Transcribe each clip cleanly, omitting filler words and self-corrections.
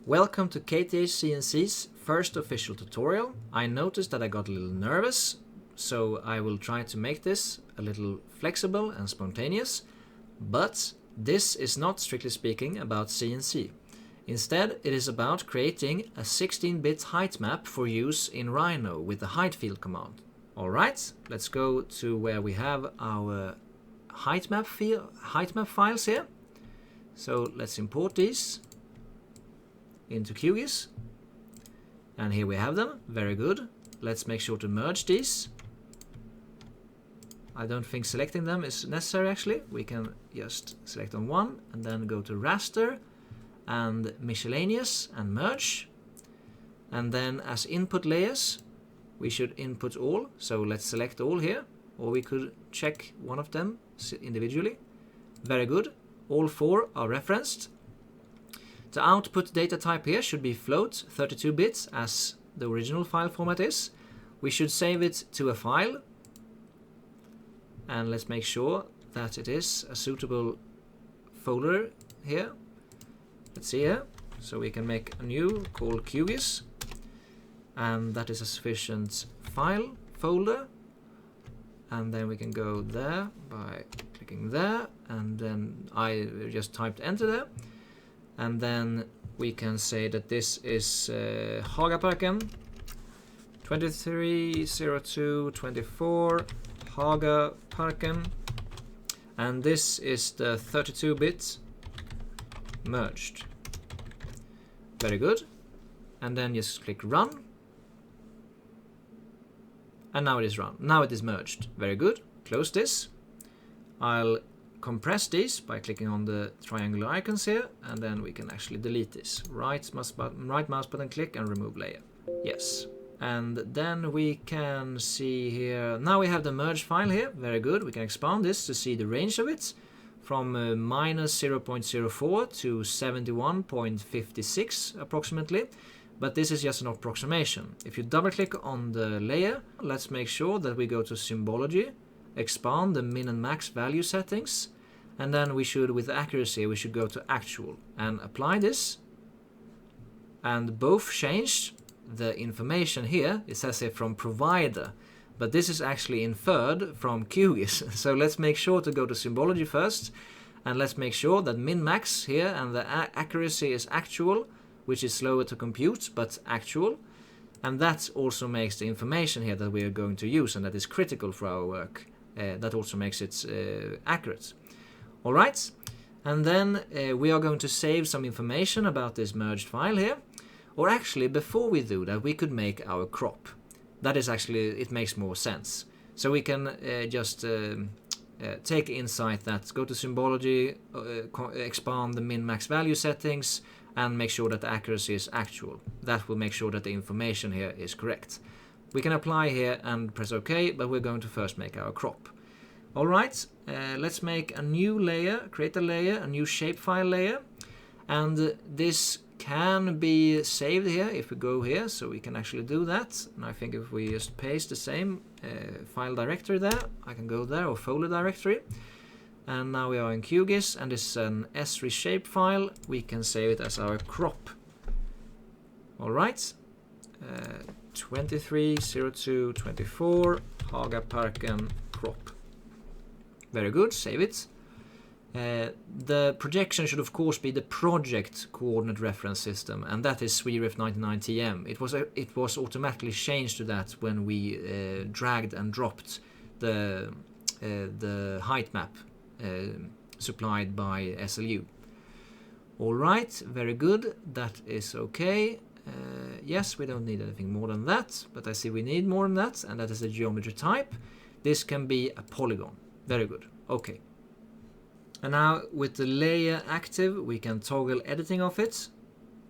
Welcome to KTH CNC's first official tutorial. I noticed that I got a little nervous, so I will try to make this a little flexible and spontaneous, but this is not strictly speaking about CNC. Instead, it is about creating a 16-bit height map for use in Rhino with the Heightfield command. Alright, let's go to where we have our height map files here. So let's import these into QGIS, and here we have them. Very good. Let's make sure to merge these. I don't think selecting them is necessary actually. We can just select on one and then go to Raster and miscellaneous and merge, and then as input layers we should input all. So let's select all here, or we could check one of them individually. Very good. All four are referenced. The output data type here should be float 32 bits as the original file format is. We should save it to a file, and let's make sure that it is a suitable folder here. Let's see here. So we can make a new called QGIS, and that is a sufficient file folder, and then we can go there by clicking there, and then I just typed enter there. And then we can say that this is Hagaparken 230224 Hagaparken, and this is the 32-bit merged. Very good. And then just click run. And now it is run. Now it is merged. Very good. Close this. I'll compress these by clicking on the triangular icons here, and then we can actually delete this. Right mouse button click and remove layer. Yes. And then we can see here, now we have the merge file here. Very good. We can expand this to see the range of it from minus 0.04 to 71.56 approximately. But this is just an approximation. If you double click on the layer, let's make sure that we go to symbology, expand the min and max value settings, and then we should, with accuracy, we should go to actual and apply this, and both changed the information here. It says here from provider, but this is actually inferred from QGIS. So let's make sure to go to symbology first, and let's make sure that min max here and the accuracy is actual, which is slower to compute but actual. And that also makes the information here that we are going to use and that is critical for our work. That also makes it accurate. Alright, and then we are going to save some information about this merged file here. Or actually, before we do that, we could make our crop. That is actually, it makes more sense. So we can just take insight that, go to symbology, expand the min-max value settings, and make sure that the accuracy is actual. That will make sure that the information here is correct. We can apply here and press OK, but we're going to first make our crop. Alright, let's make a new layer, create a layer, a new shapefile layer. And this can be saved here if we go here, so we can actually do that. And I think if we just paste the same file directory there, I can go there, or folder directory. And now we are in QGIS, and this is an S3 shapefile. We can save it as our crop. Alright. 230224 Hagaparken crop. Very good, save it. The projection should of course be the project coordinate reference system, and that is SWIREF99TM. It was automatically changed to that when we dragged and dropped the height map supplied by SLU. Alright, very good, that is okay. Yes, we don't need anything more than that, but I see we need more than that, and that is the geometry type. This can be a polygon. Very good. Okay. And now with the layer active, we can toggle editing of it,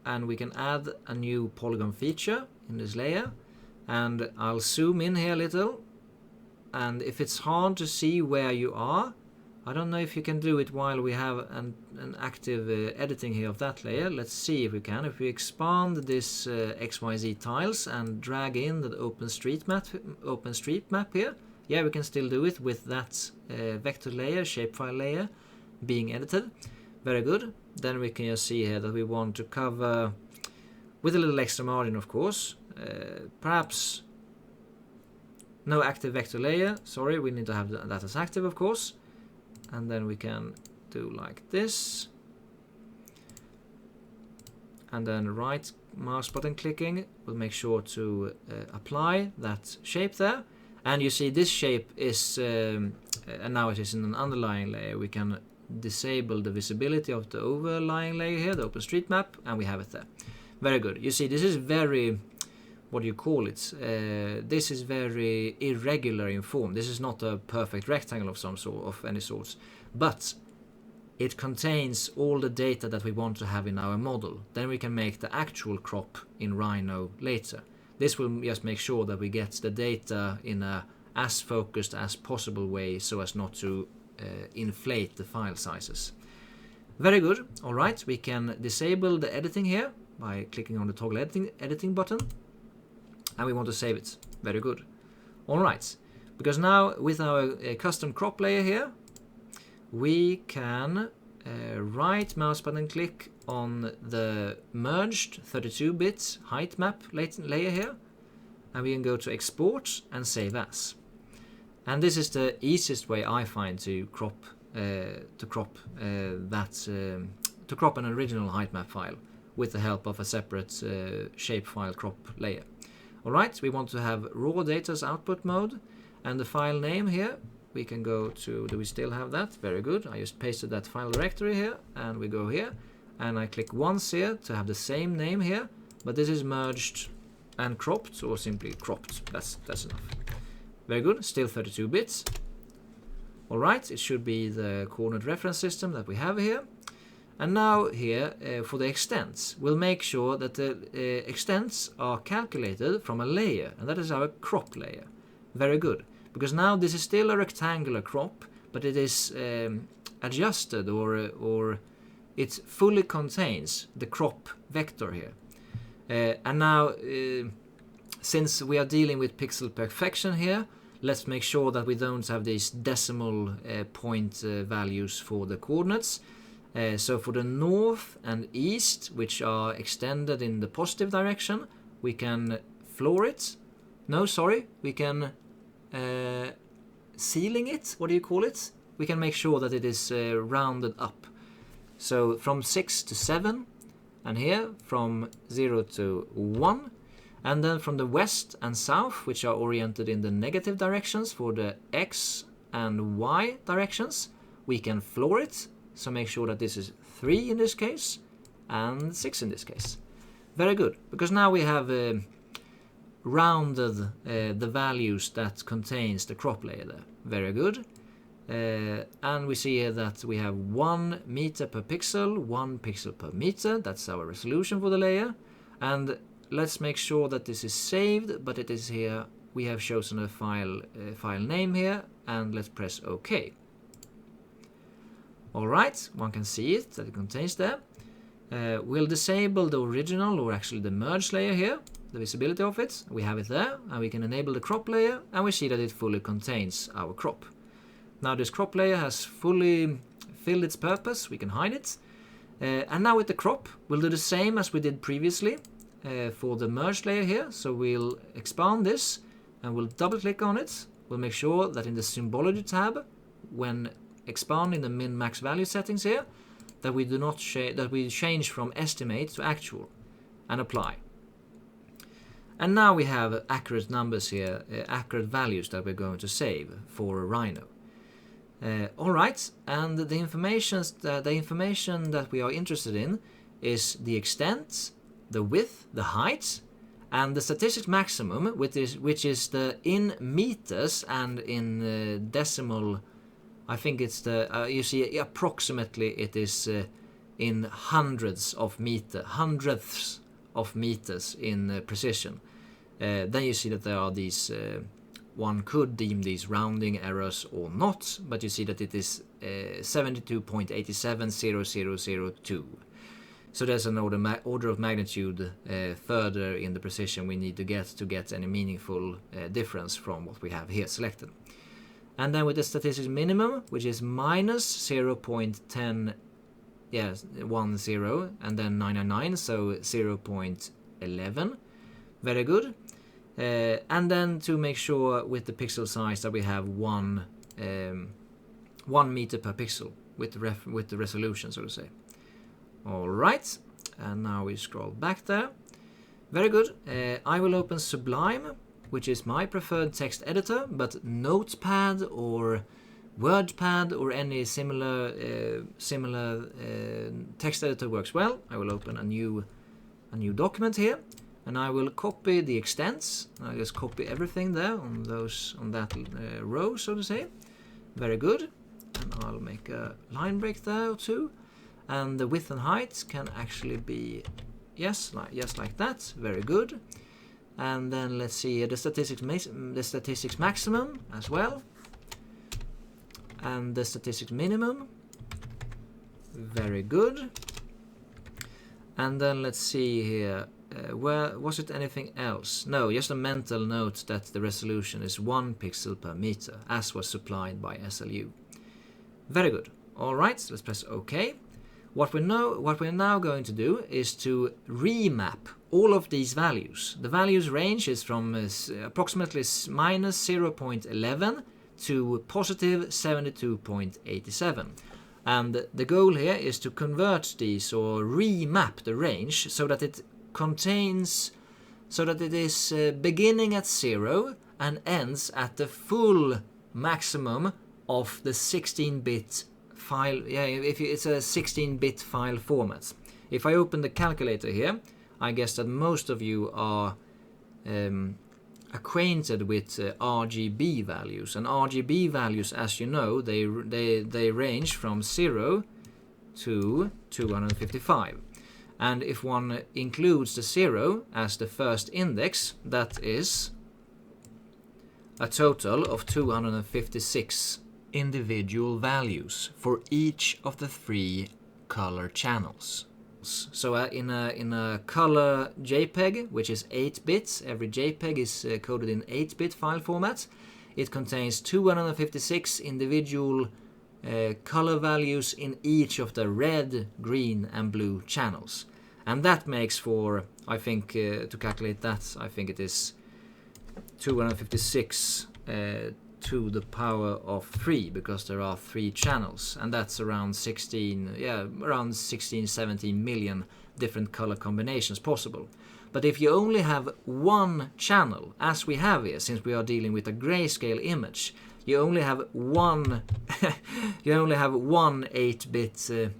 and we can add a new polygon feature in this layer. And I'll zoom in here a little, and if it's hard to see where you are, I don't know if you can do it while we have an active editing here of that layer. Let's see if we can. If we expand this XYZ tiles and drag in the OpenStreetMap here, yeah, we can still do it with that vector layer, shapefile layer being edited. Very good. Then we can just see here that we want to cover with a little extra margin, of course. Perhaps no active vector layer. Sorry, we need to have that as active, of course. And then we can do like this. And then right mouse button clicking will make sure to apply that shape there. And you see this shape is, and now it is in an underlying layer. We can disable the visibility of the overlying layer here, the OpenStreetMap, and we have it there. Very good. You see, this is very, what do you call it? This is very irregular in form. This is not a perfect rectangle of some sort, of any sorts, but it contains all the data that we want to have in our model. Then we can make the actual crop in Rhino later. This will just make sure that we get the data in a as focused as possible way, so as not to inflate the file sizes. Very good. All right, we can disable the editing here by clicking on the toggle editing button, and we want to save it. Very good. All right, because now with our custom crop layer here, we can right mouse button click on the merged 32-bit height map layer here, and we can go to export and save as. And this is the easiest way I find to crop an original height map file with the help of a separate shapefile crop layer. All right, we want to have raw data as output mode, and the file name here we can go to. Do we still have that? Very good. I just pasted that file directory here, and we go here, and I click once here to have the same name here, but this is merged and cropped, or simply cropped. That's enough. Very good. Still 32 bits. All right, it should be the coordinate reference system that we have here. And now here for the extents, we'll make sure that the extents are calculated from a layer, and that is our crop layer. Very good, because now this is still a rectangular crop, but it is adjusted, or it fully contains the crop vector here. And now, since we are dealing with pixel perfection here, let's make sure that we don't have these decimal point values for the coordinates. So for the north and east, which are extended in the positive direction, we can floor it. No, sorry, we can ceiling it. What do you call it? We can make sure that it is rounded up. So from 6 to 7, and here from 0 to 1. And then from the west and south, which are oriented in the negative directions for the X and Y directions, we can floor it. So make sure that this is 3 in this case and 6 in this case. Very good, because now we have rounded the values that contains the crop layer there. Very good. And we see here that we have 1 meter per pixel, 1 pixel per meter. That's our resolution for the layer. And let's make sure that this is saved, but it is here. We have chosen a file name here, and let's press OK. All right, one can see it, that it contains there. We'll disable the original, or actually the merge layer here, the visibility of it. We have it there, and we can enable the crop layer, and we see that it fully contains our crop. Now this crop layer has fully filled its purpose. We can hide it. And now with the crop, we'll do the same as we did previously for the merge layer here. So we'll expand this, and we'll double click on it. We'll make sure that in the symbology tab, when expanding the min-max value settings here, that we do not that we change from estimate to actual, and apply. And now we have accurate numbers here, accurate values that we're going to save for Rhino. All right, and the information that we are interested in is the extent, the width, the height, and the statistics maximum, which is the in meters and in decimal. I think it's the you see approximately it is in hundredths of meters in precision. Then you see that there are these. One could deem these rounding errors or not, but you see that it is 72.870002. So there's an order of magnitude further in the precision we need to get any meaningful difference from what we have here selected. And then with the statistics minimum, which is minus 0.10, 10, and then 999, so 0.10 11. Very good. And then to make sure with the pixel size that we have 1 meter per pixel with the resolution, so to say. All right, and now we scroll back there. Very good. I will open Sublime, which is my preferred text editor, but Notepad or WordPad or any similar text editor works well. I will open a new document here, and I will copy the extents. I'll just copy everything there on that row, so to say. Very good. And I'll make a line break there or two. And the width and height can actually be just like that. Very good. And then let's see the statistics maximum as well. And the statistics minimum. Very good. And then let's see here. Where was it anything else? No, just a mental note that the resolution is 1 pixel per meter, as was supplied by SLU. Very good. All right, let's press OK. What we're now going to do is to remap all of these values. The values range is from approximately minus 0.11 to positive 72.87. And the goal here is to convert these or remap the range so that it is beginning at 0 and ends at the full maximum of the 16-bit file. Yeah, it's a 16-bit file format. If I open the calculator here, I guess that most of you are acquainted with RGB values, and RGB values, as you know, they range from 0 to 255. And if one includes the 0 as the first index, that is a total of 256 individual values for each of the 3 color channels. So in a color JPEG, which is 8 bits, every JPEG is coded in 8-bit file format. It contains 256 individual color values in each of the red, green and blue channels. And that makes for, I think, to calculate that, I think it is 256 to the power of 3, because there are 3 channels, and that's around 17 million different color combinations possible. But if you only have 1 channel, as we have here, since we are dealing with a grayscale image, you only have one 8-bit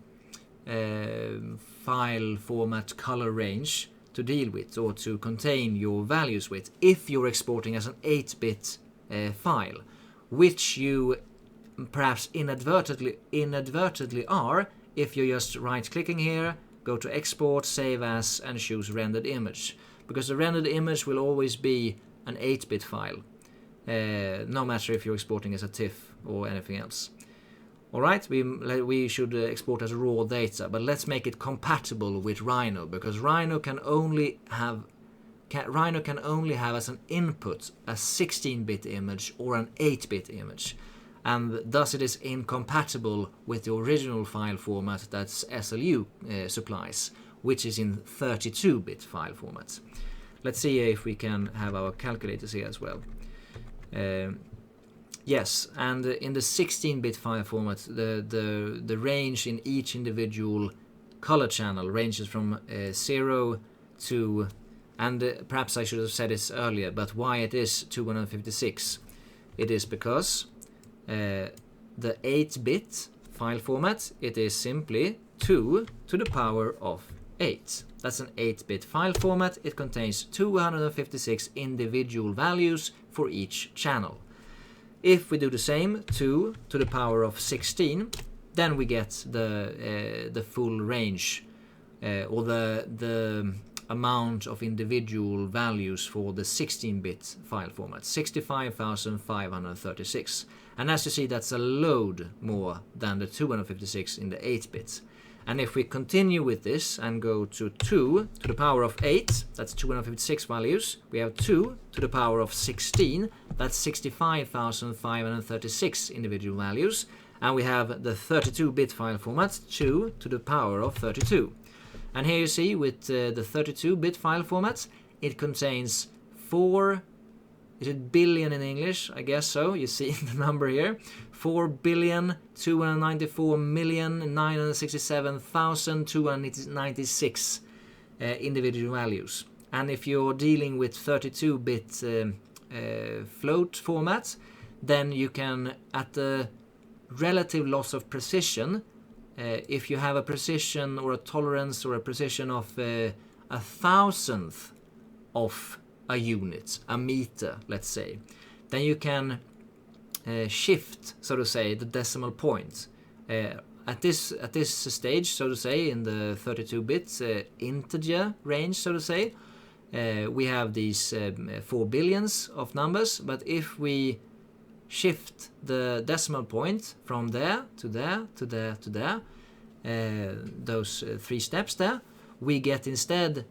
file format color range to deal with or to contain your values with, if you're exporting as an 8-bit file, which you perhaps inadvertently are if you're just right-clicking here, go to Export, Save As, and choose Rendered Image, because the rendered image will always be an 8-bit file, no matter if you're exporting as a TIFF or anything else. Alright, we should export as raw data, but let's make it compatible with Rhino, because Rhino can only have as an input a 16-bit image or an 8-bit image, and thus it is incompatible with the original file format that SLU supplies, which is in 32-bit file format. Let's see if we can have our calculators here as well. Yes, and in the 16-bit file format, the range in each individual color channel ranges from 0 to, and perhaps I should have said this earlier, but why it is 256? It is because the 8-bit file format, it is simply 2 to the power of 8. That's an 8-bit file format. It contains 256 individual values for each channel. If we do the same, 2 to the power of 16, then we get the full range, or the amount of individual values for the 16-bit file format, 65,536. And as you see, that's a load more than the 256 in the 8-bit. And if we continue with this and go to 2 to the power of 8, that's 256 values. We have 2 to the power of 16, that's 65,536 individual values. And we have the 32-bit file format, 2 to the power of 32. And here you see with the 32-bit file format, it contains 4, is it billion in English? I guess so. You see the number here. 4,294,967,296 individual values. And if you're dealing with 32-bit float format, then you can, at the relative loss of precision, if you have a precision or a tolerance or a precision of 1,000th of a unit, a meter, let's say, then you can shift, so to say, the decimal point. At this stage, so to say, in the 32-bit integer range, so to say, we have these 4 billions of numbers, but if we shift the decimal point from there to there to there to there, those 3 steps there, we get instead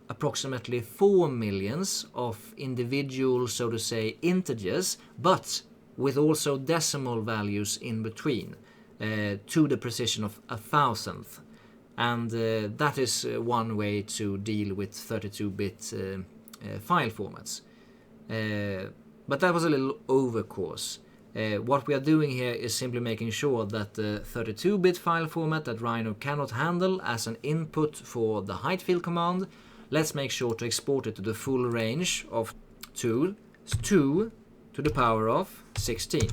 approximately 4 millions of individual, so to say, integers, but with also decimal values in between, to the precision of 1,000th. And that is one way to deal with 32-bit file formats. But that was a little overcourse. What we are doing here is simply making sure that the 32-bit file format that Rhino cannot handle as an input for the Heightfield command, let's make sure to export it to the full range of 2 to the power of 16.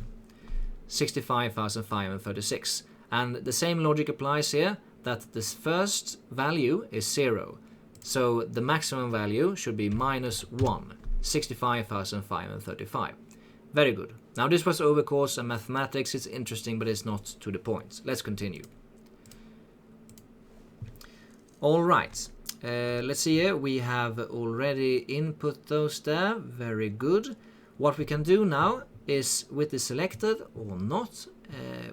65,536. And the same logic applies here, that this first value is 0. So the maximum value should be -1, 65,535. Very good. Now this was overcourse and mathematics. It's interesting, but it's not to the point. Let's continue. All right. Let's see here. We have already input those there. Very good. What we can do now is, with the selected or not,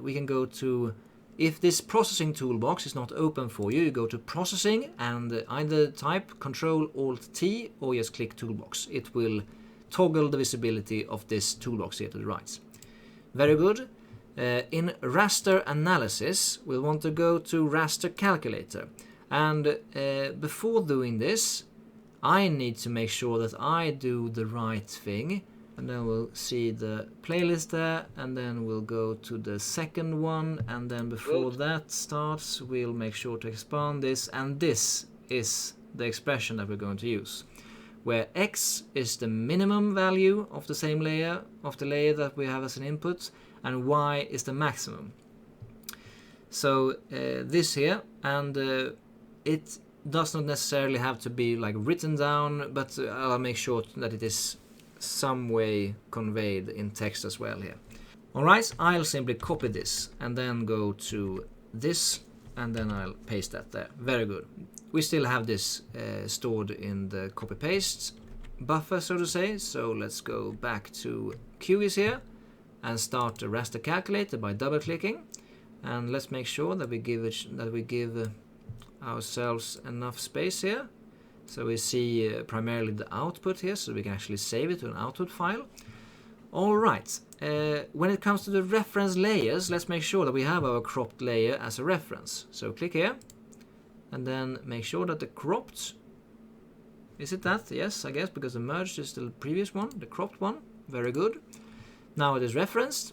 we can go to, if this processing toolbox is not open for you, you go to processing and either type Ctrl-Alt-T or just click toolbox. It will toggle the visibility of this toolbox here to the right. Very good. In raster analysis, we'll want to go to raster calculator. And before doing this, I need to make sure that I do the right thing. And then we'll see the playlist there, and then we'll go to the second one, and then before that starts, we'll make sure to expand this, and this is the expression that we're going to use, where x is the minimum value of the same layer, of the layer that we have as an input, and y is the maximum. So this here, and it does not necessarily have to be like written down, but I'll make sure that it is some way conveyed in text as well here. Alright, I'll simply copy this and then go to this, and then I'll paste that there. Very good. We still have this stored in the copy-paste buffer, so to say, so let's go back to QGIS here and start the raster calculator by double-clicking, and let's make sure that we give ourselves enough space here. So we see primarily the output here, so we can actually save it to an output file. All right, when it comes to the reference layers, let's make sure that we have our cropped layer as a reference. So click here, and then make sure that the cropped, is it that? Yes, I guess, because the merged is the previous one, the cropped one. Very good. Now it is referenced.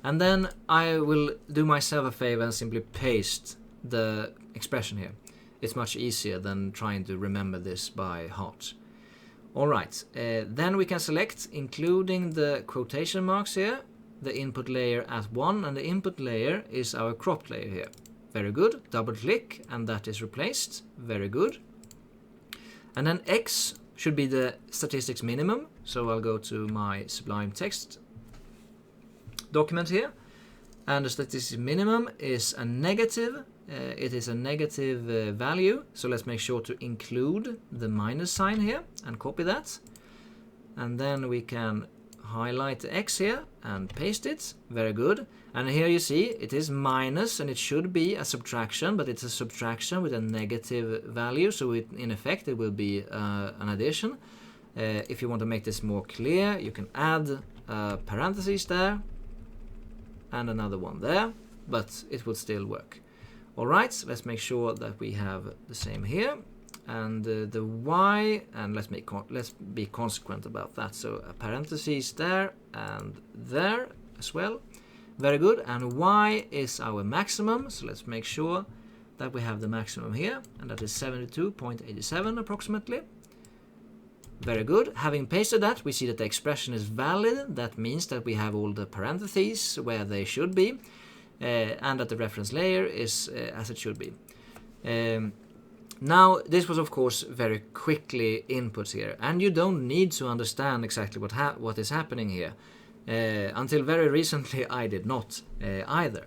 And then I will do myself a favor and simply paste the expression here. It's much easier than trying to remember this by heart. Alright, then we can select, including the quotation marks here, the input layer at 1, and the input layer is our cropped layer here. Very good. Double click and that is replaced. Very good. And then x should be the statistics minimum, so I'll go to my Sublime text document here, and the statistics minimum is a negative. It is a negative value, so let's make sure to include the minus sign here and copy that. And then we can highlight the x here and paste it. Very good. And here you see it is minus, and it should be a subtraction, but it's a subtraction with a negative value, so in effect it will be an addition. If you want to make this more clear, you can add parentheses there and another one there, but it would still work. Alright, let's make sure that we have the same here. And the y, and let's be consequent about that. So a parenthesis there and there as well. Very good. And y is our maximum, so let's make sure that we have the maximum here, and that is 72.87 approximately. Very good. Having pasted that, we see that the expression is valid. That means that we have all the parentheses where they should be, and that the reference layer is as it should be. Now, this was of course very quickly input here, and you don't need to understand exactly what is happening here. Until very recently I did not either.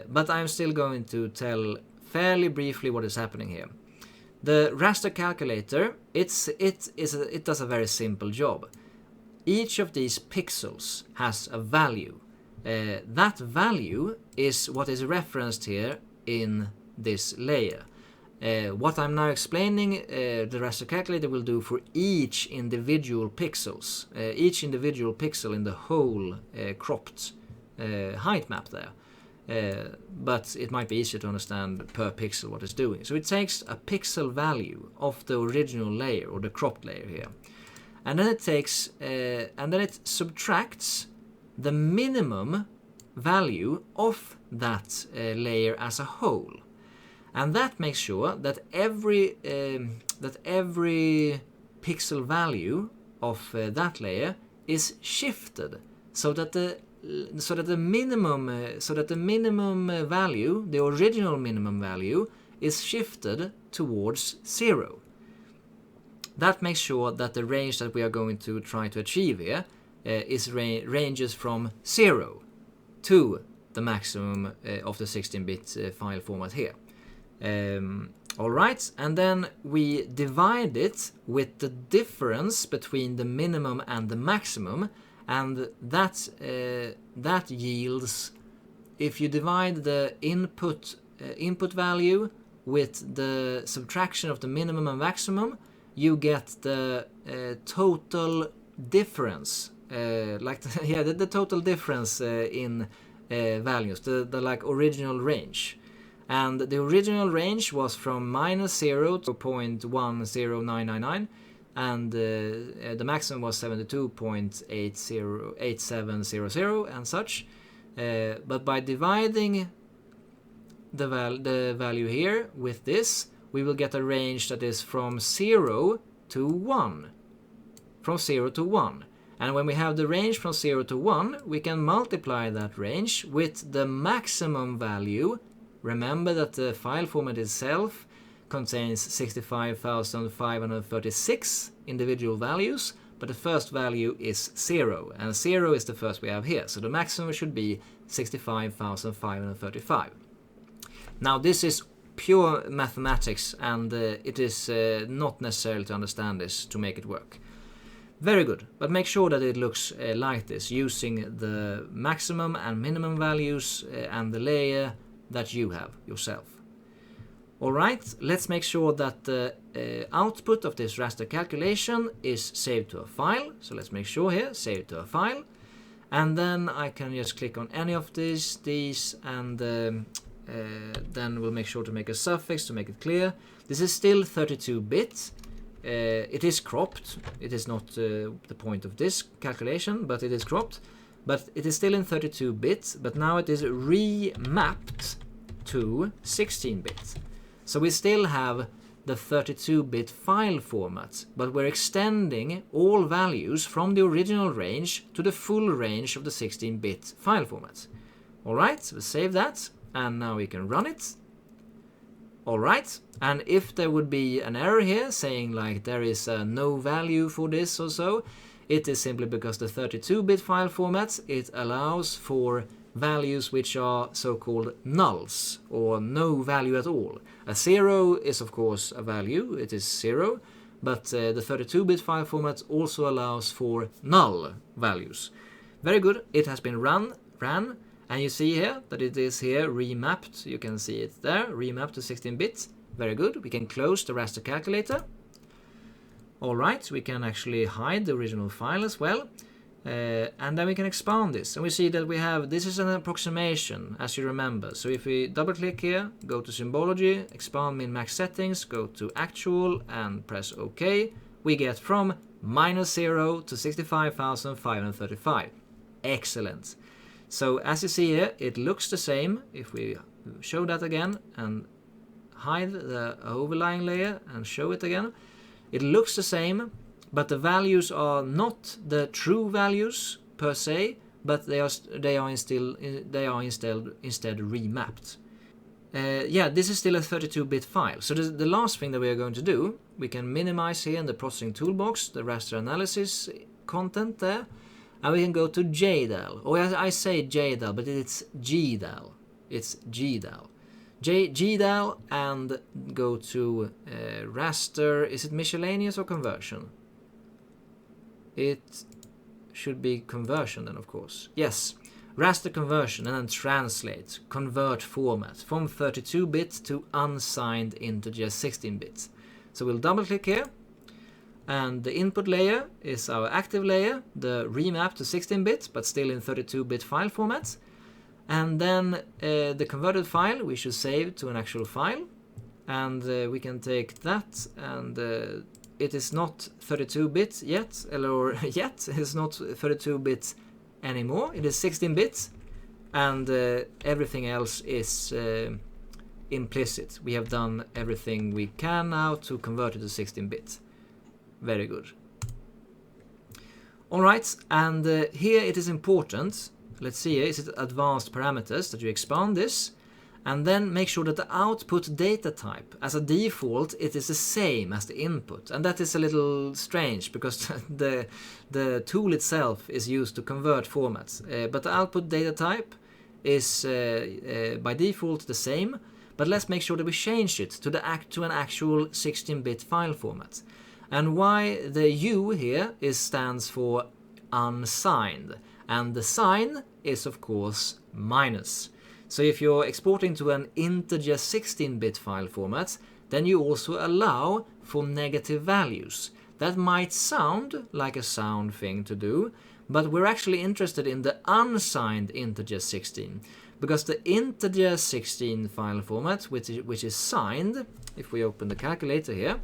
But I'm still going to tell fairly briefly what is happening here. The raster calculator, it does a very simple job. Each of these pixels has a value. That value is what is referenced here in this layer. What I'm now explaining, the raster calculator will do for each individual pixels, each individual pixel in the whole cropped height map there. But it might be easier to understand per pixel what it's doing. So it takes a pixel value of the original layer or the cropped layer here, and then it subtracts the minimum value of that layer as a whole. And that makes sure that every pixel value of that layer is shifted, so that the minimum value, the original minimum value, is shifted towards 0. That makes sure that the range that we are going to try to achieve here ranges from 0 to the maximum of the 16-bit file format here. Alright, and then we divide it with the difference between the minimum and the maximum, and that yields, if you divide the input value with the subtraction of the minimum and maximum, you get the total difference, the total difference in values, the like original range. And the original range was from -0 to 0.10999, and the maximum was 72.8700 and such. But by dividing the value here with this, we will get a range that is from 0 to 1. From 0 to 1. And when we have the range from 0 to 1, we can multiply that range with the maximum value. Remember that the file format itself contains 65,536 individual values, but the first value is 0, and 0 is the first we have here, so the maximum should be 65,535. Now this is pure mathematics, and it is not necessary to understand this to make it work. Very good, but make sure that it looks like this, using the maximum and minimum values and the layer that you have yourself. Alright, let's make sure that the output of this raster calculation is saved to a file. So let's make sure here, save it to a file. And then I can just click on any of these and then we'll make sure to make a suffix to make it clear. This is still 32-bit. It is cropped. It is not the point of this calculation, but it is cropped. But it is still in 32-bit, but now it is remapped to 16-bit. So we still have the 32-bit file format, but we're extending all values from the original range to the full range of the 16-bit file format. Alright, so we'll save that, and now we can run it. Alright, and if there would be an error here saying like there is no value for this or so, it is simply because the 32-bit file format, it allows for values which are so-called nulls, or no value at all. A 0 is of course a value, it is 0, but the 32-bit file format also allows for null values. Very good, it has been ran, and you see here that it is here remapped, you can see it there, remapped to 16-bit. Very good, we can close the raster calculator. Alright, we can actually hide the original file as well. And then we can expand this, and we see that we have, this is an approximation, as you remember. So if we double click here, go to symbology, expand min-max settings, go to actual and press OK, we get from -0 to 65,535. Excellent. So as you see here, it looks the same. If we show that again and hide the overlying layer and show it again, it looks the same, but the values are not the true values per se, but they are instead remapped. Yeah, this is still a 32-bit file. So the last thing that we are going to do, we can minimize here in the processing toolbox the raster analysis content there, and we can go to JDAL. Or I say JDAL, but it's GDAL. It's GDAL. GDAL, and go to raster. Is it miscellaneous or conversion? It should be conversion then, of course. Yes, raster conversion, and then translate, convert format from 32-bit to unsigned integer 16-bit. So we'll double click here, and the input layer is our active layer, the remap to 16-bit, but still in 32-bit file format. And then the converted file we should save to an actual file, and we can take that, and it is not 32-bit yet, or yet, it's not 32-bit anymore, it is 16-bit, and everything else is implicit. We have done everything we can now to convert it to 16-bit. Very good. Alright, and here it is important, let's see here, is it advanced parameters, that you expand this, and then make sure that the output data type, as a default, it is the same as the input. And that is a little strange, because the tool itself is used to convert formats. But the output data type is by default the same, but let's make sure that we change it to an actual 16-bit file format. And why the U here stands for unsigned, and the sign is of course minus. So if you're exporting to an integer 16-bit file format, then you also allow for negative values. That might sound like a sound thing to do, but we're actually interested in the unsigned integer 16, because the integer 16 file format, which is signed, if we open the calculator here,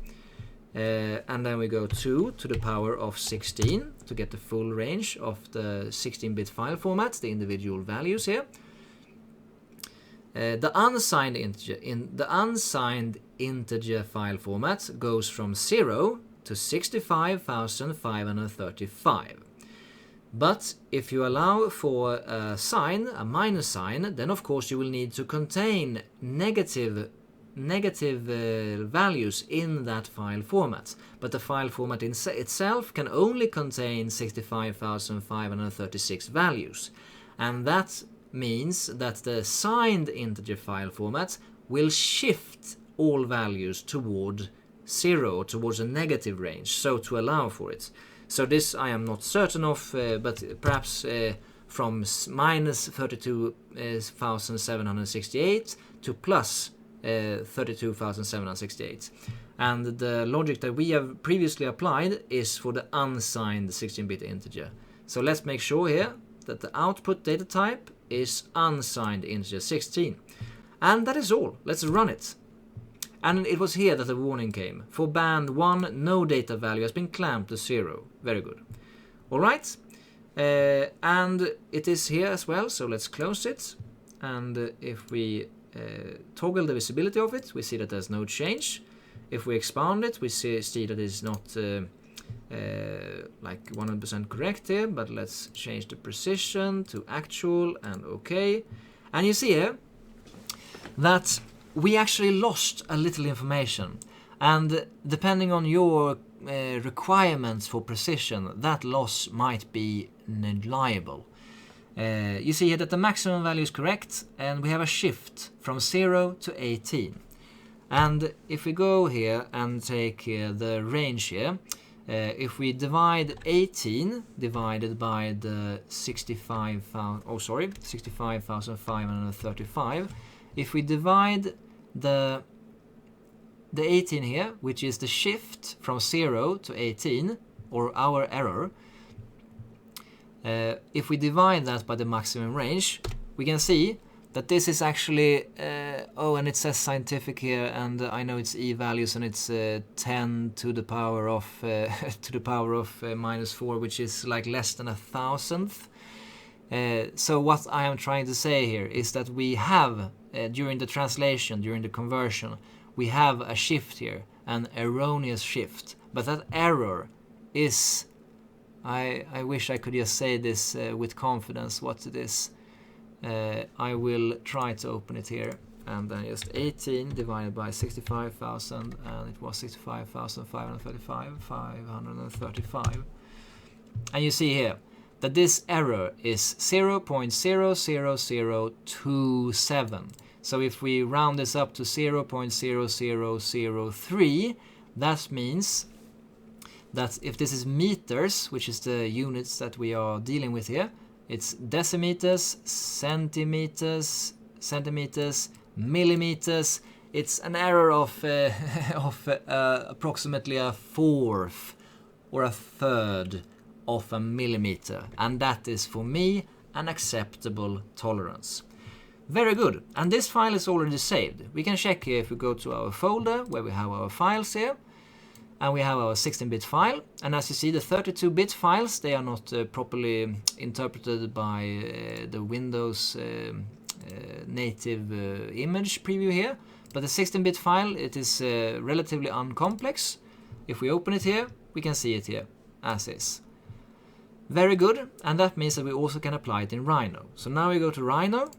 and then we go 2 to the power of 16 to get the full range of the 16-bit file format, the individual values here. The unsigned integer file format goes from 0 to 65,535. But if you allow for a sign, a minus sign, then of course you will need to contain negative values in that file format. But the file format itself can only contain 65,536 values. And that means that the signed integer file format will shift all values toward 0, towards a negative range, so to allow for it. So this I am not certain of, but perhaps from minus 32,768 to plus 32,768. And the logic that we have previously applied is for the unsigned 16-bit integer. So let's make sure here that the output data type is unsigned integer 16. And that is all. Let's run it. And it was here that the warning came. For band 1, no data value has been clamped to 0. Very good. Alright. And it is here as well, so let's close it. And if we toggle the visibility of it, we see that there's no change. If we expand it, we see that it's not like 100% correct here, but let's change the precision to actual and OK. And you see here that we actually lost a little information, and depending on your requirements for precision, that loss might be negligible. You see here that the maximum value is correct, and we have a shift from 0 to 18. And if we go here and take the range here, if we divide 18 divided by the 65,535, if we divide the 18 here, which is the shift from 0 to 18, or our error, If we divide that by the maximum range, we can see that this is actually, oh, and it says scientific here, and I know it's e-values, and it's 10 to the power of -4, which is like less than 1,000th. So what I am trying to say here is that we have, during the translation, during the conversion, we have a shift here, an erroneous shift. But that error is, I wish I could just say this with confidence what it is. I will try to open it here, and then just 18 divided by 65,000, and it was 65,535. And you see here that this error is 0.00027. So if we round this up to 0.0003, that means that if this is meters, which is the units that we are dealing with here, it's decimeters, centimeters, millimeters. It's an error of approximately a fourth or a third of a millimeter, and that is for me an acceptable tolerance. Very good, and this file is already saved. We can check here if we go to our folder where we have our files here, and we have our 16-bit file, and as you see, the 32-bit files, they are not properly interpreted by the Windows native image preview here, but the 16-bit file, it is relatively uncomplex. If we open it here, we can see it here as is. Very good, and that means that we also can apply it in Rhino. So now we go to Rhino,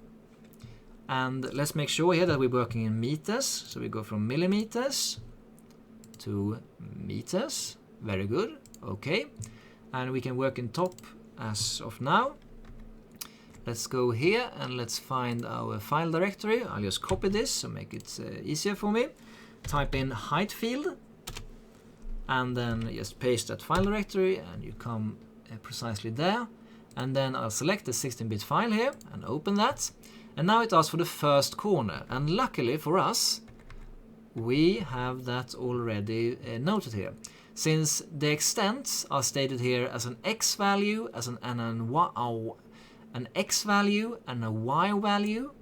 and let's make sure here that we're working in meters. So we go from millimeters to meters. Very good. Okay. And we can work in top as of now. Let's go here and let's find our file directory. I'll just copy this to make it easier for me. Type in Heightfield and then just paste that file directory, and you come precisely there. And then I'll select the 16-bit file here and open that. And now it asks for the first corner, and luckily for us, we have that already noted here. Since the extents are stated here as an x value, as an x value and a y value,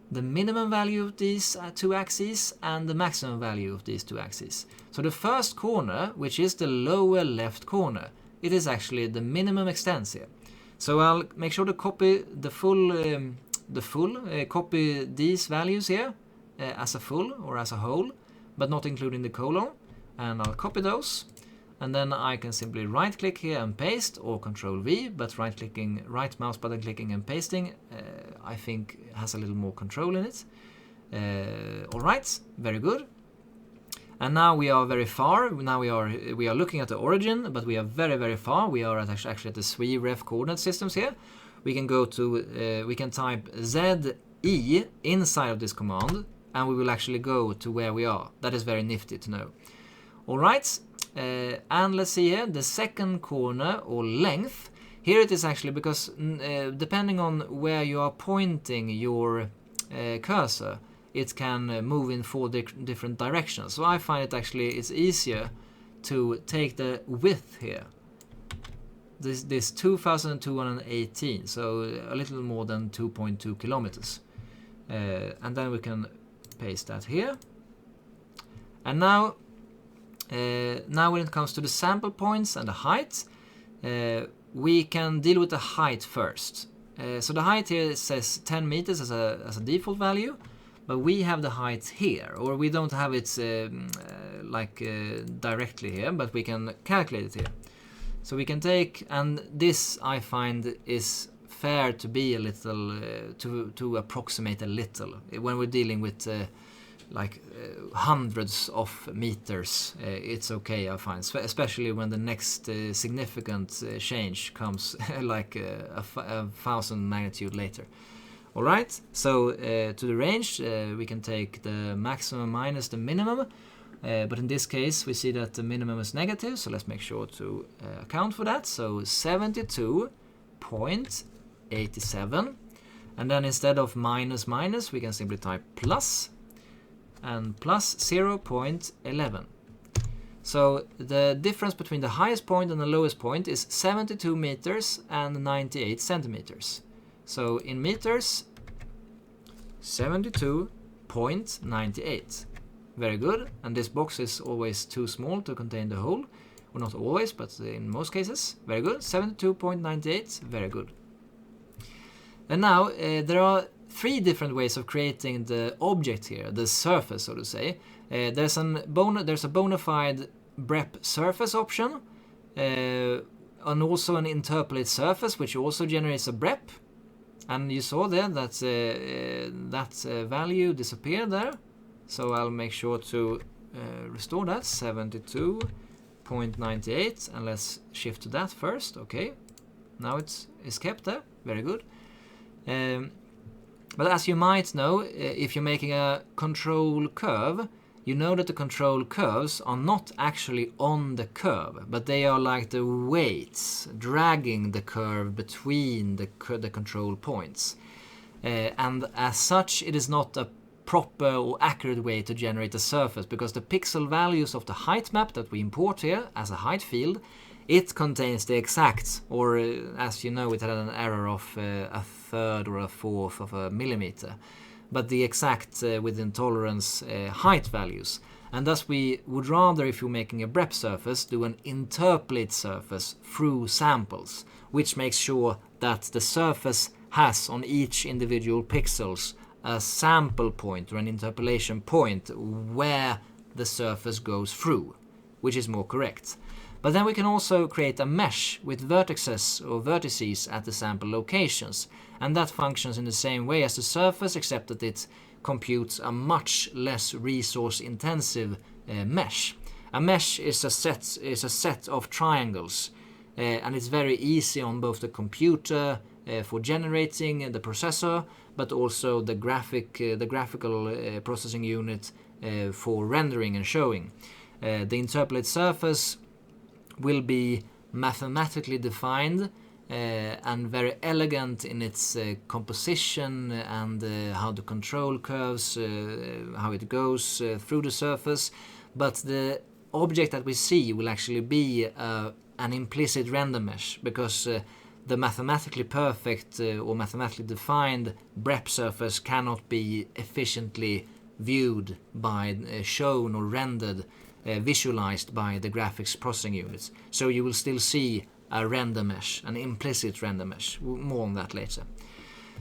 the minimum value of these two axes and the maximum value of these two axes. So the first corner, which is the lower left corner, it is actually the minimum extents here. So I'll make sure to copy the full copy these values here as a full or as a whole, but not including the colon, and I'll copy those, and then I can simply right click here and paste, or Control V, but right mouse button clicking and pasting I think has a little more control in it. Alright, very good. And now we are very far. Now we are looking at the origin, but we are very, very far. We are actually at the SWE ref coordinate systems here. We can go to, we can type ZE inside of this command, and we will actually go to where we are. That is very nifty to know. All right, and let's see here, the second corner or length. Here it is actually because depending on where you are pointing your cursor, it can move in 4 different directions. So I find it actually it's easier to take the width here. This 2,218, so a little more than 2.2 kilometers. And then we can paste that here. And now when it comes to the sample points and the height, we can deal with the height first. So the height here says 10 meters as a default value, but we have the height here, or we don't have it directly here, but we can calculate it here. So we can take, and this I find is fair to be a little, to approximate a little. When we're dealing with hundreds of meters, it's okay, I find, especially when the next significant change comes like a 1,000 magnitude later. All right, so to the range, we can take the maximum minus the minimum. But in this case, we see that the minimum is negative, so let's make sure to account for that. So 72.87. And then instead of minus, we can simply type plus, and plus 0.11. So the difference between the highest point and the lowest point is 72 meters and 98 centimeters. So in meters, 72.98. Very good. And this box is always too small to contain the whole. Well, not always, but in most cases. Very good. 72.98. Very good. And now there are 3 different ways of creating the object here, the surface, so to say. There's a bona fide BREP surface option, and also an interpolate surface, which also generates a BREP. And you saw there that that value disappeared there. So I'll make sure to restore that, 72.98, and let's shift to that first. Okay, now it's kept there. Very good. But as you might know, if you're making a control curve, you know that the control curves are not actually on the curve, but they are like the weights dragging the curve between the control points. And as such, it is not a proper or accurate way to generate a surface, because the pixel values of the height map that we import here as a height field, it contains the exact, or as you know, it had an error of a third or a fourth of a millimeter, but the exact within tolerance height values. And thus we would rather, if you're making a BREP surface, do an interpolate surface through samples, which makes sure that the surface has on each individual pixels a sample point or an interpolation point where the surface goes through, which is more correct. But then we can also create a mesh with vertices or vertices at the sample locations, and that functions in the same way as the surface, except that it computes a much less resource intensive mesh. A mesh is a set of triangles, and it's very easy on both the computer for generating the processor, but also the graphical processing unit for rendering and showing. The interpolate surface will be mathematically defined and very elegant in its composition and how the control curves, how it goes through the surface. But the object that we see will actually be an implicit render mesh, because the mathematically perfect or mathematically defined BREP surface cannot be efficiently viewed by, shown or rendered, visualized by the graphics processing units. So you will still see a render mesh, an implicit render mesh. More on that later.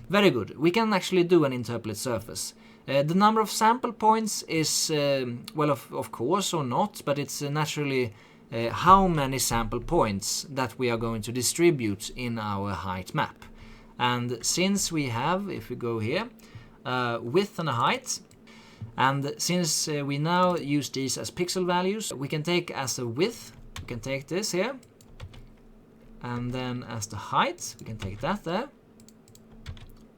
Very good. We can actually do an interpolate surface. The number of sample points is, well, of course or not, but it's naturally how many sample points that we are going to distribute in our height map. And since we have, if we go here, width and a height, and since we now use these as pixel values, we can take as a width, we can take this here, and then as the height, we can take that there.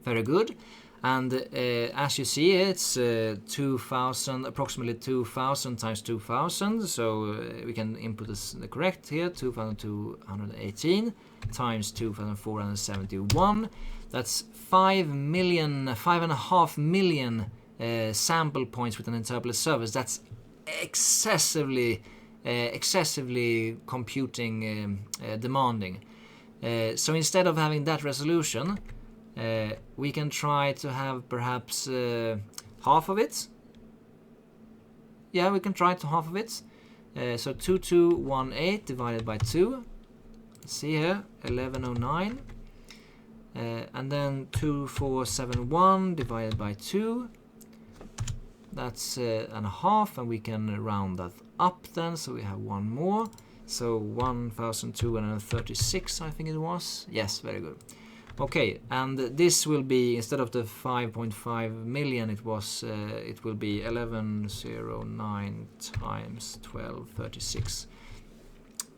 Very good. And as you see, it's 2000, approximately 2000 times 2000. So we can input the correct here, 2218 times 2471. That's 5.5 million sample points with an interpolate surface. That's excessively computing demanding. So instead of having that resolution, we can try to have perhaps half of it. Yeah, we can try to half of it. So 2218 divided by 2. Let's see here, 1109. And then 2471 divided by 2. That's and a half, and we can round that up then, so we have one more. So 1236, I think it was. Yes, very good. Okay, and this will be, instead of the 5.5 million, it will be 1109 times 1236.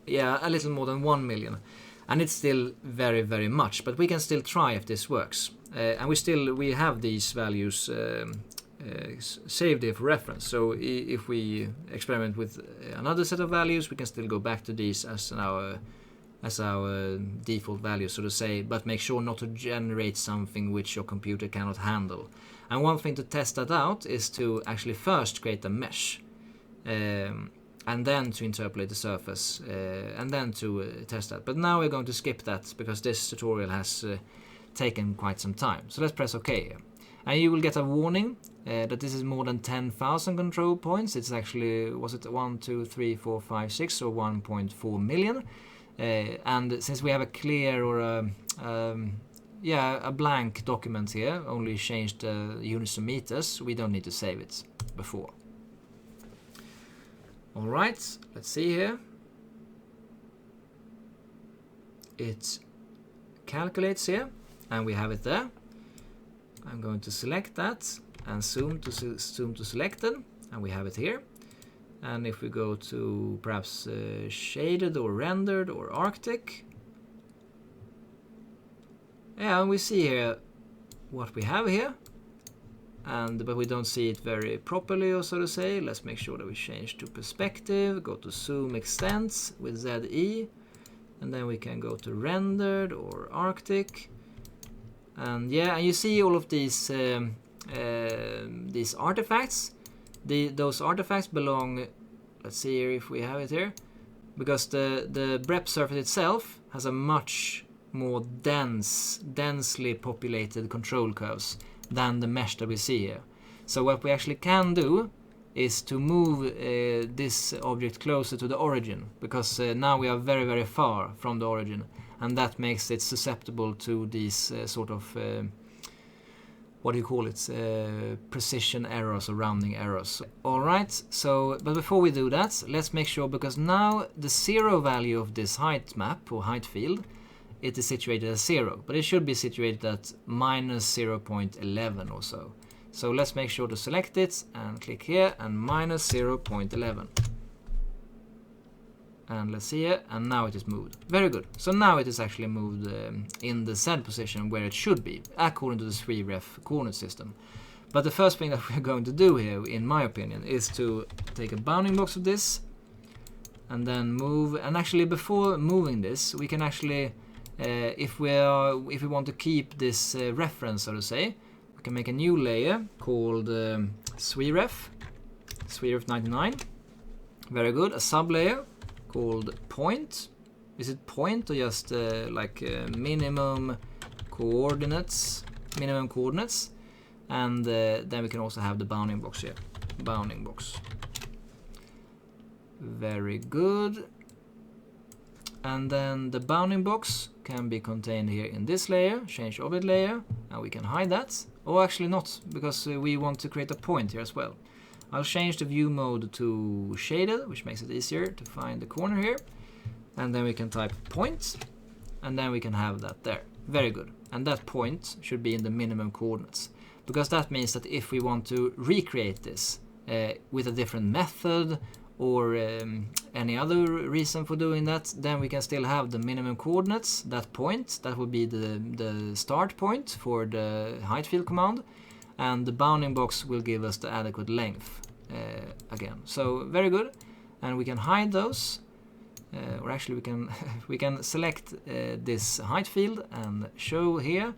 Yeah, a little more than 1 million. And it's still very, very much, but we can still try if this works. And we have these values saved here for reference. So if we experiment with another set of values, we can still go back to these as our default value, so to say, but make sure not to generate something which your computer cannot handle. And one thing to test that out is to actually first create a mesh. And and then to interpolate the surface, and then to test that. But now we're going to skip that because this tutorial has taken quite some time. So let's press OK here. And you will get a warning that this is more than 10,000 control points. It's actually, was it 1, 2, 3, 4, 5, 6 or 1.4 million? And since we have a clear or a blank document here, only changed units to meters, we don't need to save it before. Alright, let's see here. It calculates here, and we have it there. I'm going to select that and zoom to selected, and we have it here. And if we go to perhaps shaded or rendered or Arctic, yeah, and we see here what we have here, but we don't see it very properly, or so to say. Let's make sure that we change to perspective, go to zoom extents with ZE, and then we can go to rendered or Arctic. And yeah, and you see all of these artifacts. Those artifacts belong, let's see here if we have it here, because the BREP surface itself has a much more densely populated control curves than the mesh that we see here. So what we actually can do is to move this object closer to the origin, because now we are very, very far from the origin, and that makes it susceptible to these sort of what do you call it, precision errors or rounding errors. Alright, so but before we do that, let's make sure, because now the 0 value of this height map or height field, it is situated as 0, but it should be situated at minus 0.11 or so. So let's make sure to select it and click here and minus 0.11. And let's see here, and now it is moved. Very good. So now it is actually moved in the Z position where it should be, according to the 3ref coordinate system. But the first thing that we're going to do here, in my opinion, is to take a bounding box of this and then move. And actually, before moving this, we can actually, if we want to keep this reference, so to say, we can make a new layer called 3ref 99. Very good. A sub layer called point. Is it point or just like minimum coordinates? And then we can also have the bounding box here. Bounding box. Very good. And then the bounding box can be contained here in this layer. Change object layer, and we can hide that. Or actually not, because we want to create a point here as well. I'll change the view mode to shaded, which makes it easier to find the corner here. And then we can type point, and then we can have that there. Very good. And that point should be in the minimum coordinates, because that means that if we want to recreate this with a different method or any other reason for doing that, then we can still have the minimum coordinates, that point, that would be the start point for the height field command. And the bounding box will give us the adequate length again. So very good, and we can hide those, or actually we can we can select this height field and show here,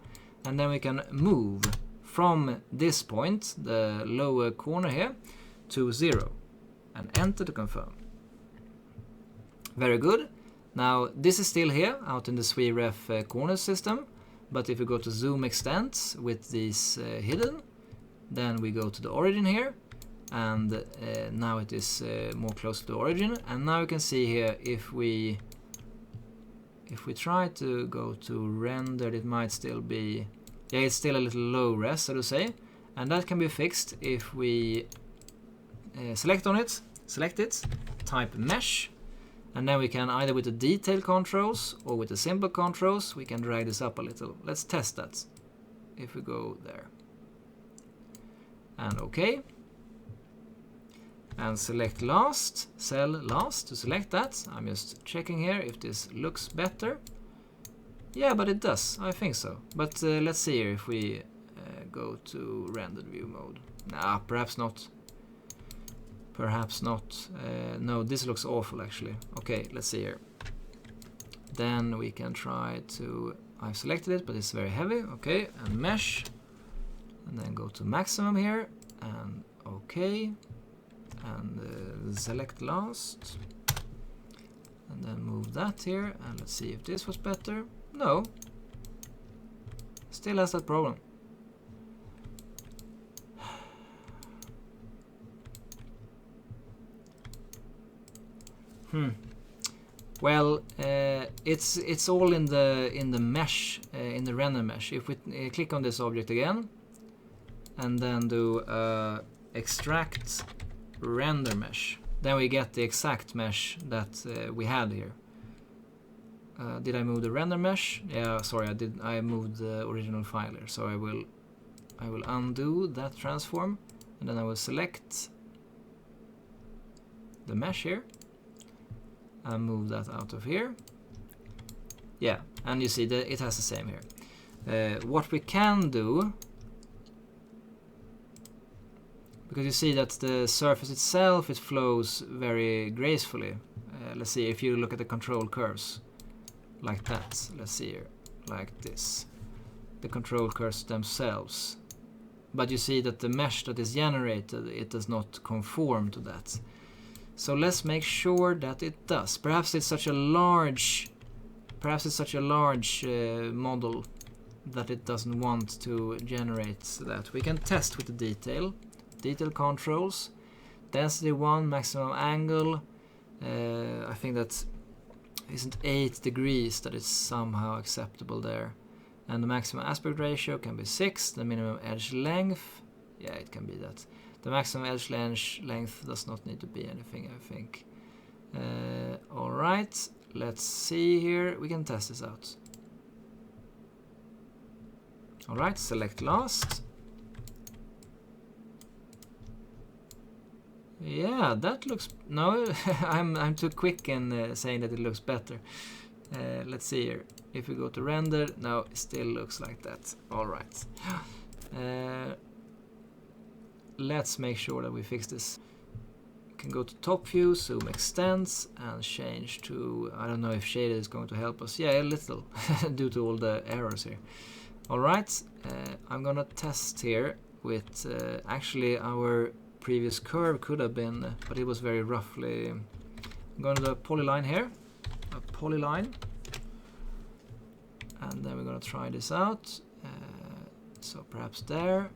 and then we can move from this point, the lower corner here, to 0, and enter to confirm. Very good. Now this is still here out in the 3ref coordinate system, but if we go to zoom extents with these hidden, then we go to the origin here, and now it is more close to the origin. And now you can see here, if we try to go to rendered, it might still be, yeah, it's still a little low res, so to say, and that can be fixed if we select it, type mesh, and then we can either with the detail controls or with the simple controls, we can drag this up a little. Let's test that. If we go there. And OK. And select last, cell last to select that. I'm just checking here if this looks better. Yeah, but it does. I think so. But let's see here if we go to rendered view mode. Nah, perhaps not. Perhaps not. No, this looks awful actually. Okay, let's see here. Then we can try to, I've selected it, but it's very heavy. Okay, and mesh. And then go to maximum here, and OK. and select last. And then move that here, and let's see if this was better. No. Still has that problem. Well, it's all in the mesh, in the render mesh. If we click on this object again, and then do extract render mesh, then we get the exact mesh that we had here. Did I move the render mesh? Yeah, sorry, I did. I moved the original file here. So I will undo that transform, and then I will select the mesh here and move that out of here. Yeah, and you see that it has the same here. What we can do, because you see that the surface itself, it flows very gracefully. Let's see if you look at the control curves like that. Let's see here, like this. The control curves themselves. But you see that the mesh that is generated, it does not conform to that. So let's make sure that it does. Perhaps it's such a large model that it doesn't want to generate that. We can test with the detail controls, density 1, maximum angle. I think that isn't 8 degrees, that is somehow acceptable there. And the maximum aspect ratio can be 6. The minimum edge length, yeah, it can be that. The maximum edge length does not need to be anything, I think. Alright, let's see here. We can test this out. Alright, select last. Yeah, that looks... No, I'm too quick in saying that it looks better. Let's see here. If we go to render, no, it still looks like that. Alright. Let's make sure that we fix this. We can go to top view, zoom extends, and change to... I don't know if shaded is going to help us. Yeah, a little, due to all the errors here. Alright, I'm gonna test here with... actually, our previous curve could have been, but it was very roughly... I'm going to do a polyline here. A polyline. And then we're going to try this out. So perhaps there.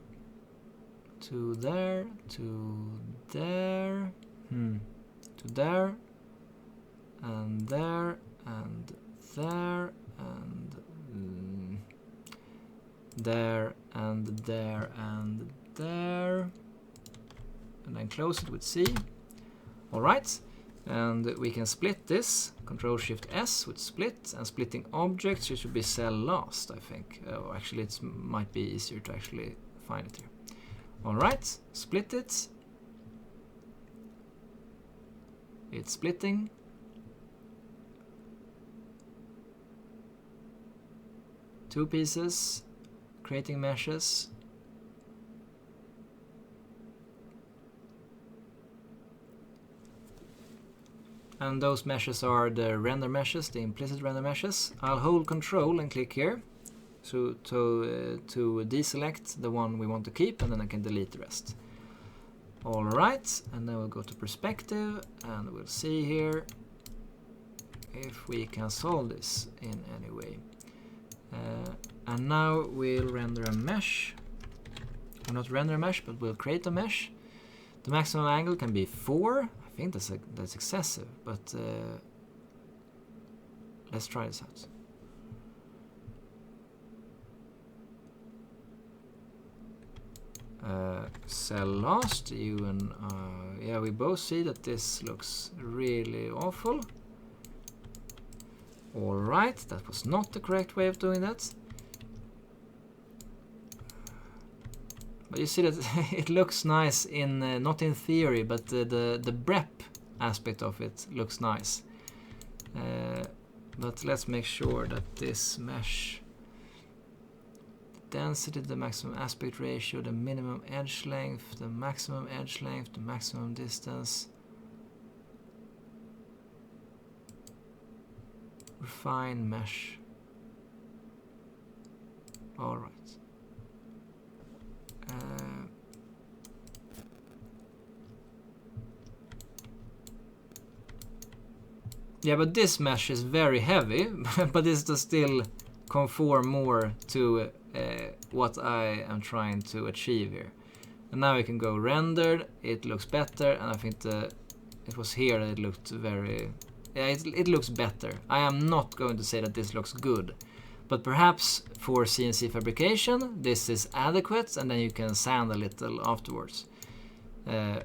To there. To there. To there. And there. And there. And... there. And there. And there. And then close it with C. Alright. And we can split this, Control-Shift-S with split, and splitting objects, it should be cell last, I think. Actually, it might be easier to actually find it here. Alright, split it. It's splitting. Two pieces, creating meshes. And those meshes are the render meshes, the implicit render meshes. I'll hold Control and click here to deselect the one we want to keep, and then I can delete the rest. Alright, and then we'll go to perspective, and we'll see here if we can solve this in any way. And now we'll render a mesh. Or not render a mesh, but we'll create a mesh. The maximum angle can be 4. I think that's excessive, but let's try this out. Cell last, you and yeah, we both see that this looks really awful. Alright, that was not the correct way of doing that. But you see that it looks nice in, not in theory, but the BREP aspect of it looks nice. But let's make sure that this mesh, the density, the maximum aspect ratio, the minimum edge length, the maximum edge length, the maximum distance, refine mesh. Alright. Yeah, but this mesh is very heavy, but this does still conform more to what I am trying to achieve here. And now we can go rendered, it looks better, and I think it was here that it looked very... Yeah, it looks better. I am not going to say that this looks good, but perhaps for CNC fabrication this is adequate, and then you can sand a little afterwards.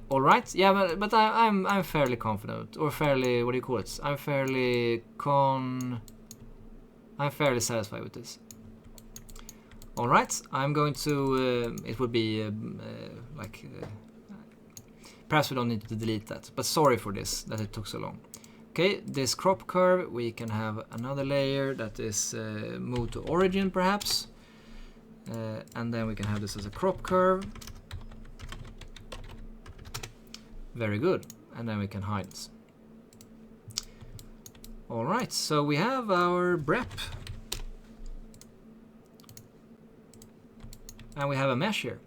All right, yeah, but I'm fairly confident, or fairly, what do you call it? I'm fairly satisfied with this. All right, I'm going to. It would be perhaps we don't need to delete that, but sorry for this that it took so long. Okay, this crop curve, we can have another layer that is moved to origin perhaps, and then we can have this as a crop curve. Very good, and then we can hide this. All right, so we have our BREP, and we have a mesh here.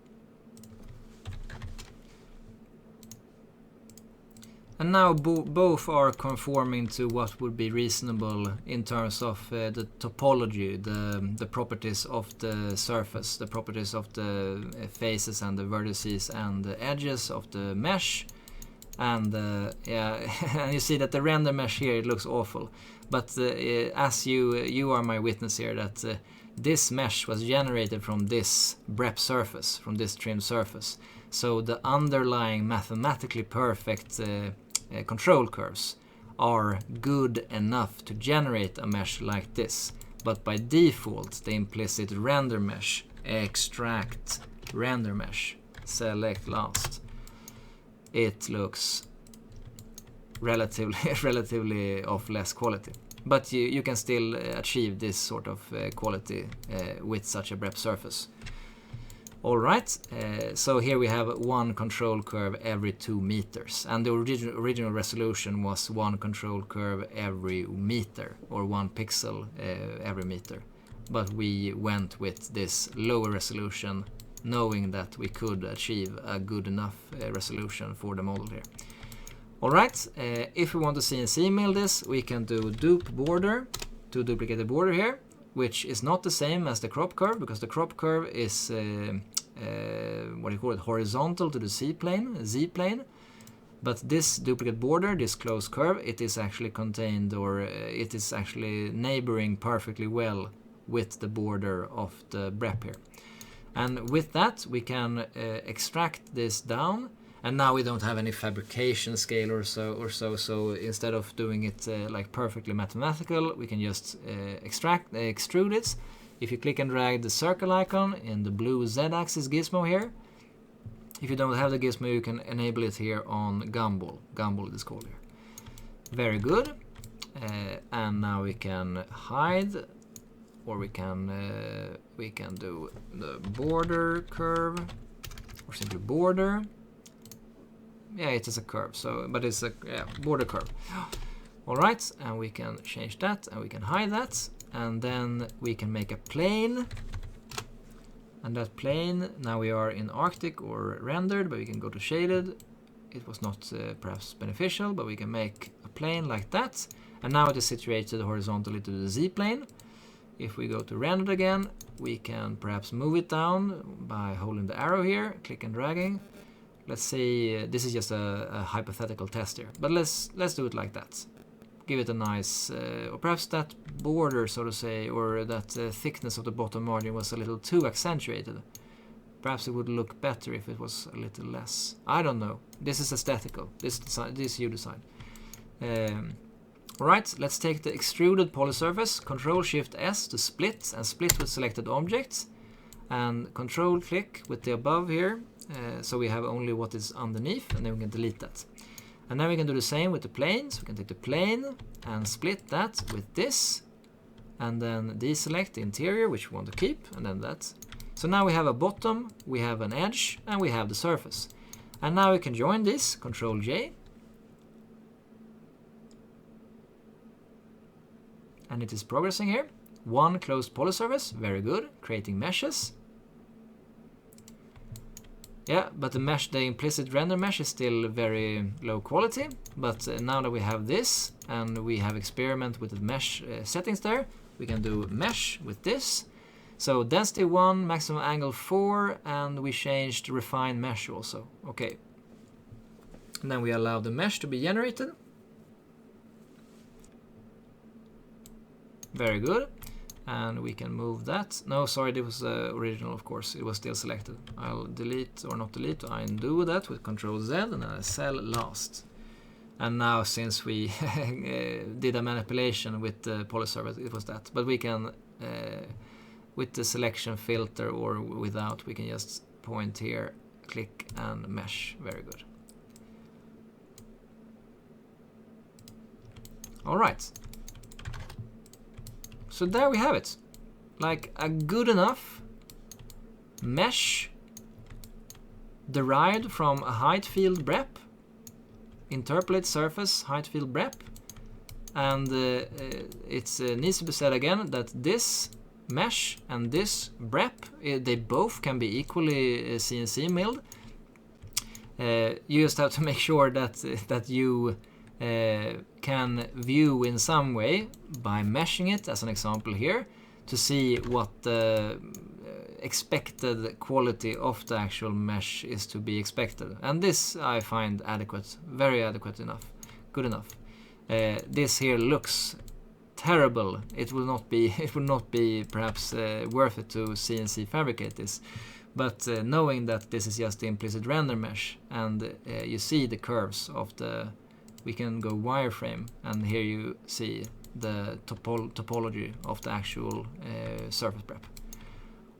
And now both are conforming to what would be reasonable in terms of the topology, the properties of the surface, the properties of the faces and the vertices and the edges of the mesh. And yeah, and you see that the render mesh here, it looks awful. But as you are my witness here, that this mesh was generated from this BREP surface, from this trimmed surface. So the underlying mathematically perfect control curves are good enough to generate a mesh like this. But by default, the implicit render mesh, extract render mesh, select last, it looks relatively of less quality. But you can still achieve this sort of quality with such a BREP surface. All right, so here we have one control curve every 2 meters, and the original resolution was one control curve every meter, or 1 pixel every meter. But we went with this lower resolution, knowing that we could achieve a good enough resolution for the model here. All right, if we want to CNC mill this, we can do dupe border to duplicate the border here, which is not the same as the crop curve, because the crop curve is what do you call it, horizontal to the z-plane. But this duplicate border, this closed curve, it is actually contained, or it is actually neighboring perfectly well with the border of the BREP here. And with that, we can extract this down. And now we don't have any fabrication scale or so. So instead of doing it like perfectly mathematical, we can just extrude it. If you click and drag the circle icon in the blue Z-axis gizmo here, if you don't have the gizmo, you can enable it here on Gumball. Gumball it is called here. Very good. And now we can hide, or we can do the border curve, or simply border. Yeah, it is a curve, so, but it's a border curve. All right, and we can change that, and we can hide that, and then we can make a plane. And that plane, now we are in Arctic or rendered, but we can go to shaded. It was not perhaps beneficial, but we can make a plane like that. And now it is situated horizontally to the Z-plane. If we go to rendered again, we can perhaps move it down by holding the arrow here, click and dragging. Let's say this is just a hypothetical test here, but let's do it like that. Give it a nice, or perhaps that border, so to say, or that thickness of the bottom margin was a little too accentuated. Perhaps it would look better if it was a little less. I don't know. This is aesthetical. This you decide. Alright, let's take the extruded polysurface, Ctrl-Shift-S to split, and split with selected objects, and Control-click with the above here, so we have only what is underneath, and then we can delete that. And then we can do the same with the plane, so we can take the plane and split that with this, and then deselect the interior, which we want to keep, and then that. So now we have a bottom, we have an edge, and we have the surface. And now we can join this, Ctrl-J, and it is progressing here. One closed polysurface, very good, creating meshes. Yeah, but the implicit render mesh is still very low quality. But now that we have this and we have experiment with the mesh settings there, we can do mesh with this. So density 1, maximum angle 4, and we changed refine mesh also. Okay. And then we allow the mesh to be generated. Very good. And we can move that. No, sorry, this was original, of course. It was still selected. I'll delete or not delete. I undo that with Control Z and I'll cell last. And now, since we did a manipulation with the polysurface, it was that. But we can, with the selection filter or without, we can just point here, click and mesh. Very good. All right. So there we have it. Like a good enough mesh derived from a Heightfield brep, interpolate surface Heightfield brep, and it needs to be said again that this mesh and this brep, they both can be equally CNC milled. You just have to make sure that you can view in some way by meshing it, as an example here, to see what the expected quality of the actual mesh is to be expected. And this I find adequate, very adequate enough, good enough. This here looks terrible. It will not be perhaps worth it to CNC fabricate this. But knowing that this is just the implicit render mesh, and you see the curves of the, we can go wireframe, and here you see the topology of the actual surface prep.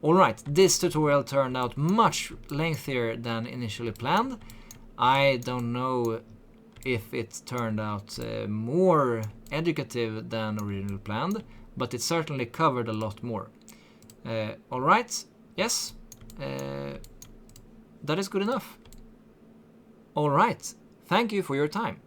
Alright, this tutorial turned out much lengthier than initially planned. I don't know if it turned out more educative than originally planned, but it certainly covered a lot more. Alright, yes, that is good enough. Alright, thank you for your time.